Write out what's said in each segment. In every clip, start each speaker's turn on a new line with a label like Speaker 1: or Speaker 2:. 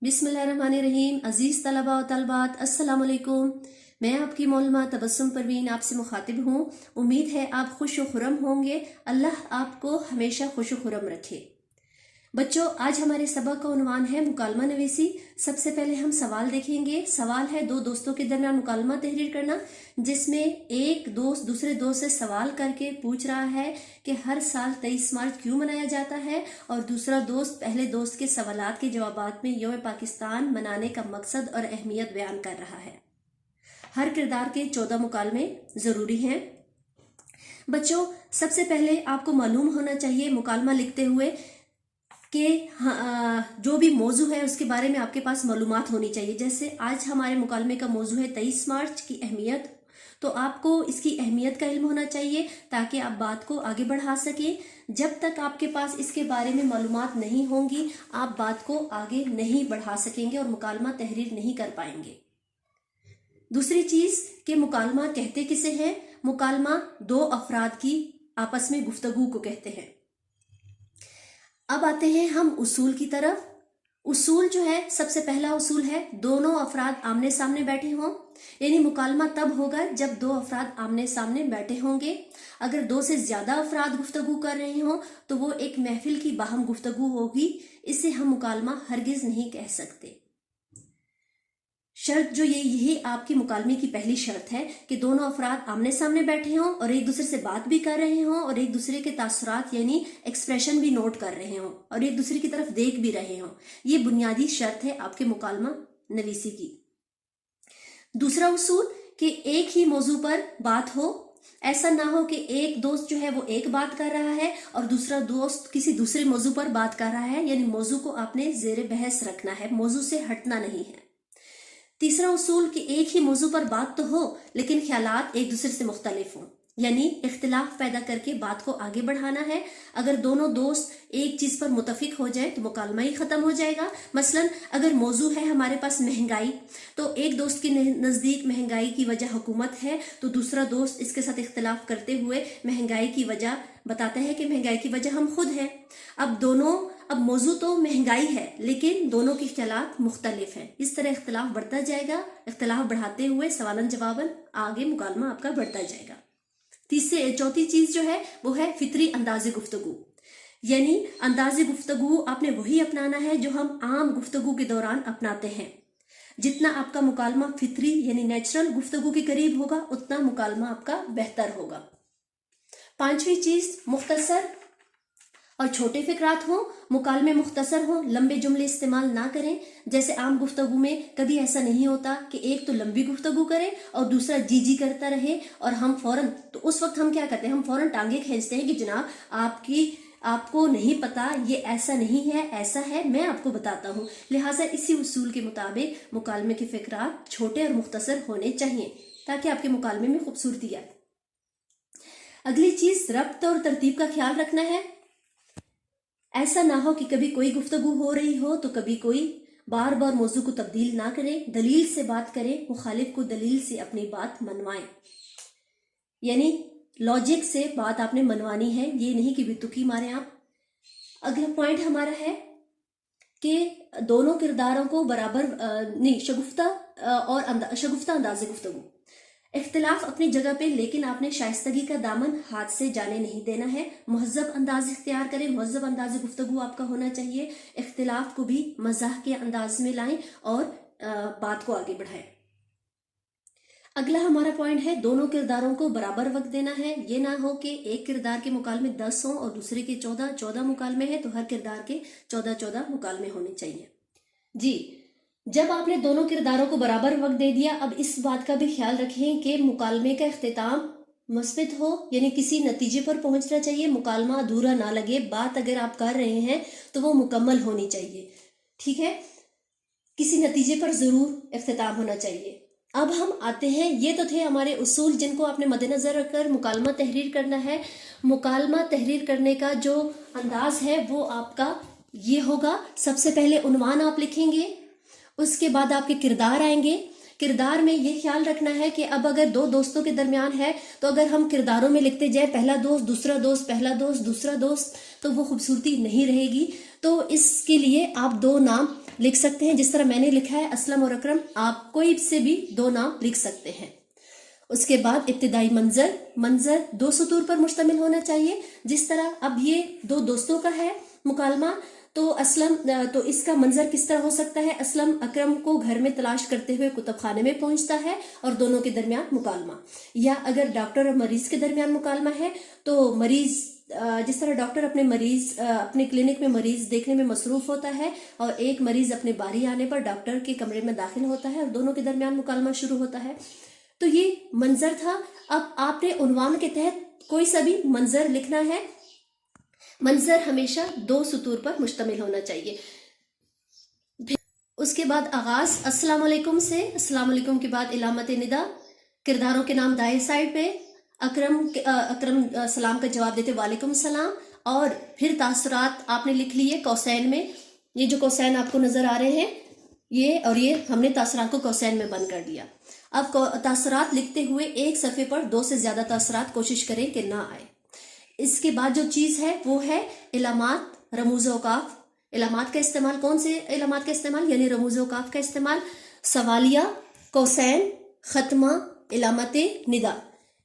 Speaker 1: बिस्मिल्लाहिर्रहमानिर्रहीम। अजीज़ तलबा व तलबात, अस्सलाम वालेकुम। मैं आपकी मौलमा तबस्सुम परवीन आपसे मुखातिब हूँ। उम्मीद है आप खुश व खुरम होंगे। अल्लाह आपको हमेशा खुश व खुरम रखे। बच्चों, आज हमारे सबक का उन्वान है मुकालमा नवीसी। सबसे पहले हम सवाल देखेंगे। सवाल है दो दोस्तों के दरमियान मुकालमा तहरीर करना, जिसमें एक दोस्त दूसरे दोस्त से सवाल करके पूछ रहा है कि हर साल 23 मार्च क्यों मनाया जाता है, और दूसरा दोस्त पहले दोस्त के सवालात के जवाबात में यौम पाकिस्तान मनाने का मकसद और अहमियत बयान कर रहा है। हर किरदार के 14 मुकालमे जरूरी हैं। बच्चों, सबसे पहले आपको मालूम होना चाहिए मुकालमा लिखते हुए कि जो भी मौजू है उसके बारे में आपके पास मालूमात होनी चाहिए। जैसे आज हमारे मुकालमे का मौजू है 23 मार्च की अहमियत, तो आपको इसकी अहमियत का इल्म होना चाहिए ताकि आप बात को आगे बढ़ा सकें। जब तक आपके पास इसके बारे में मालूमात नहीं होंगी, आप बात को आगे नहीं बढ़ा सकेंगे और मुकालमा तहरीर नहीं कर पाएंगे। दूसरी चीज कि मुकालमा कहते किसे हैं? मुकालमा दो अफराद की आपस में गुफ्तगू को कहते हैं। अब आते हैं हम उसूल की तरफ। उसूल जो है, सबसे पहला उसूल है दोनों अफराद आमने सामने बैठे हों, यानी मुकालमा तब होगा जब दो अफराद आमने सामने बैठे होंगे। अगर दो से ज्यादा अफराद गुफ्तगू कर रहे हों तो वो एक महफिल की बाहम गुफ्तगू होगी। इसे हम मुकालमा हरगिज नहीं कह सकते। शर्त जो यही आपकी मुकालमे की पहली शर्त है कि दोनों अफराद आमने सामने बैठे हों और एक दूसरे से बात भी कर रहे हों और एक दूसरे के तासुरात यानी एक्सप्रेशन भी नोट कर रहे हों और एक दूसरे की तरफ देख भी रहे हों। ये बुनियादी शर्त है आपके मुकालमा नवीसी की। दूसरा उसूल कि एक ही मौजू पर बात हो। ऐसा ना हो कि एक दोस्त जो है वो एक बात कर रहा है और दूसरा दोस्त किसी दूसरे मौजू पर बात कर रहा है, यानी मौजू को आपने जेर बहस रखना है, मौजू से हटना नहीं है। तीसरा उसूल कि एक ही मौजू पर बात तो हो लेकिन ख्यालात एक दूसरे से मुख्तलिफ हों, यानी इख्तिलाफ पैदा करके बात को आगे बढ़ाना है। अगर दोनों दोस्त एक चीज पर मुतफिक हो जाए तो मुकालमा ही खत्म हो जाएगा। मसलन अगर मौजू है हमारे पास महंगाई, तो एक दोस्त के नजदीक महंगाई की वजह हुकूमत है, तो दूसरा दोस्त इसके साथ इख्तिलाफ करते हुए महंगाई की वजह बताते हैं कि महंगाई की वजह हम खुद हैं। अब मौजू तो महंगाई है लेकिन दोनों के ख्यालात मुख्तलिफ हैं। इस तरह इख्तिलाफ बढ़ता जाएगा। इख्तिलाफ बढ़ाते हुए सवालन जवाबन आगे मुकालमा आपका बढ़ता जाएगा। चौथी चीज जो है वो है फितरी अंदाज़े गुफ्तगू, यानी अंदाज़े गुफ्तगू आपने वही अपनाना है जो हम आम गुफ्तगू के दौरान अपनाते हैं। जितना आपका मुकालमा फितरी यानी नेचुरल गुफ्तगू के करीब होगा उतना मुकालमा आपका बेहतर होगा। पांचवी चीज मुख्तसर और छोटे फिक्रात हो। मुकालमे मुख्तसर हो, लंबे जुमले इस्तेमाल ना करें। जैसे आम गुफ्तगू में कभी ऐसा नहीं होता कि एक तो लंबी गुफ्तगू करे और दूसरा जी जी करता रहे और हम फौरन, तो उस वक्त हम क्या करते हैं, हम फौरन टांगे खींचते हैं कि जनाब आपको नहीं पता, ये ऐसा नहीं है, ऐसा है, मैं आपको बताता हूँ। लिहाजा इसी उसूल के मुताबिक मुकालमे के फिक्रात छोटे और मुख्तसर होने चाहिए ताकि आपके मुकालमे में खूबसूरती आए। अगली चीज रब्त और तरतीब का ख्याल रखना है। ऐसा ना हो कि कभी कोई गुफ्तगू हो रही हो तो कभी कोई। बार बार मौजू को तब्दील ना करें, दलील से बात करें, मुखालिफ को दलील से अपनी बात मनवाएं, यानी लॉजिक से बात आपने मनवानी है, ये नहीं कि बेतुकी मारे आप। अगला पॉइंट हमारा है कि दोनों किरदारों को बराबर शगुफ्ता अंदाज़े गुफ्तगू। इख्तिलाफ अपनी जगह पे, लेकिन आपने शाइस्तगी का दामन हाथ से जाने नहीं देना है। मुहज़्ज़ब अंदाज इख्तियार करें, मुहज़्ज़ब अंदाज गुफ्तगू आपका होना चाहिए। इख्तिलाफ को भी मज़ाह के अंदाज में लाएं और बात को आगे बढ़ाएं। अगला हमारा पॉइंट है दोनों किरदारों को बराबर वक्त देना है। ये ना हो कि एक किरदार के मुकालमे 10 हों और दूसरे के 14 मुकालमे हैं, तो हर किरदार के 14 मुकालमे होने चाहिए। जी, जब आपने दोनों किरदारों को बराबर वक्त दे दिया, अब इस बात का भी ख्याल रखें कि मुकालमे का इख्तिताम मुस्बित हो, यानी किसी नतीजे पर पहुंचना चाहिए, मुकालमा अधूरा ना लगे। बात अगर आप कर रहे हैं तो वो मुकम्मल होनी चाहिए, ठीक है, किसी नतीजे पर जरूर इख्तिताम होना चाहिए। अब हम आते हैं, ये तो थे हमारे उसूल जिनको आपने मद्देनजर रखकर मुकालमा तहरीर करना है। मुकालमा तहरीर करने का जो अंदाज है वो आपका ये होगा। सबसे पहले उन्वान आप लिखेंगे, उसके बाद आपके किरदार आएंगे। किरदार में ये ख्याल रखना है कि अब अगर दो दोस्तों के दरमियान है तो अगर हम किरदारों में लिखते जाए पहला दोस्त दूसरा दोस्त, पहला दोस्त दूसरा दोस्त, तो वो खूबसूरती नहीं रहेगी। تو اس کے لیے آپ 2 نام لکھ سکتے ہیں، جس طرح میں نے لکھا ہے اسلم اور اکرم، آپ کوئی سے بھی 2 نام لکھ سکتے ہیں۔ اس کے بعد ابتدائی منظر 2 سطور پر مشتمل ہونا چاہیے، جس طرح اب یہ 2 دوستوں کا ہے مکالمہ، تو اس کا منظر کس طرح ہو سکتا ہے؟ اسلم اکرم کو گھر میں تلاش کرتے ہوئے کتب خانے میں پہنچتا ہے اور دونوں کے درمیان مکالمہ۔ یا اگر ڈاکٹر اور مریض کے درمیان مکالمہ ہے تو مریض، جس طرح ڈاکٹر اپنے کلینک میں مریض دیکھنے میں مصروف ہوتا ہے اور ایک مریض اپنے باری آنے پر ڈاکٹر کے کمرے میں داخل ہوتا ہے اور دونوں کے درمیان مکالمہ شروع ہوتا ہے، تو یہ منظر تھا۔ اب آپ نے عنوان کے تحت کوئی سا بھی منظر لکھنا ہے۔ منظر ہمیشہ 2 سطور پر مشتمل ہونا چاہیے۔ اس کے بعد آغاز السلام علیکم سے، السلام علیکم کے بعد علامت ندا، کرداروں کے نام دائیں سائڈ پہ، اکرم سلام کا جواب دیتے وعلیکم السلام، اور پھر تاثرات آپ نے لکھ لیے قوسین میں۔ یہ جو قوسین آپ کو نظر آ رہے ہیں، یہ ہم نے تاثرات کو قوسین میں بند کر دیا۔ اب تاثرات لکھتے ہوئے ایک صفحے پر 2 سے زیادہ تاثرات کوشش کریں کہ نہ آئے۔ اس کے بعد جو چیز ہے وہ ہے علامات، رموز و اوقاف۔ علامات کا استعمال، کون سے علامات کا استعمال؟ یعنی رموز و اوقاف کا استعمال، سوالیہ، قوسین، ختمہ، علامت ندا،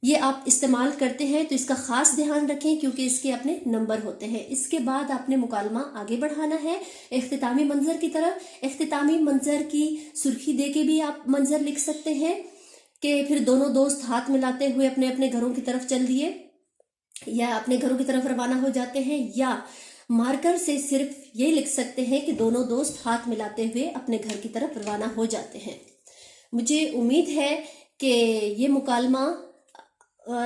Speaker 1: یہ آپ استعمال کرتے ہیں تو اس کا خاص دھیان رکھیں کیونکہ اس کے اپنے نمبر ہوتے ہیں۔ اس کے بعد آپ نے مکالمہ آگے بڑھانا ہے اختتامی منظر کی طرف۔ اختتامی منظر کی سرخی دے کے بھی آپ منظر لکھ سکتے ہیں کہ پھر دونوں دوست ہاتھ ملاتے ہوئے اپنے اپنے گھروں کی طرف چل دیے، یا اپنے گھروں کی طرف روانہ ہو جاتے ہیں، یا مارکر سے صرف یہ لکھ سکتے ہیں کہ دونوں دوست ہاتھ ملاتے ہوئے اپنے گھر کی طرف روانہ ہو جاتے ہیں۔ مجھے امید ہے کہ یہ مکالمہ،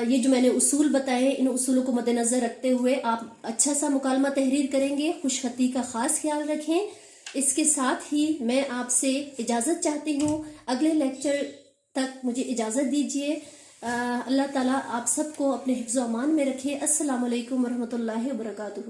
Speaker 1: یہ جو میں نے اصول بتائے، ان اصولوں کو مد نظر رکھتے ہوئے آپ اچھا سا مکالمہ تحریر کریں گے۔ خوش خطی کا خاص خیال رکھیں۔ اس کے ساتھ ہی میں آپ سے اجازت چاہتی ہوں، اگلے لیکچر تک مجھے اجازت دیجیے۔ اللہ تعالیٰ آپ سب کو اپنے حفظ و امان میں رکھے۔ السلام علیکم ورحمۃ اللہ وبرکاتہ۔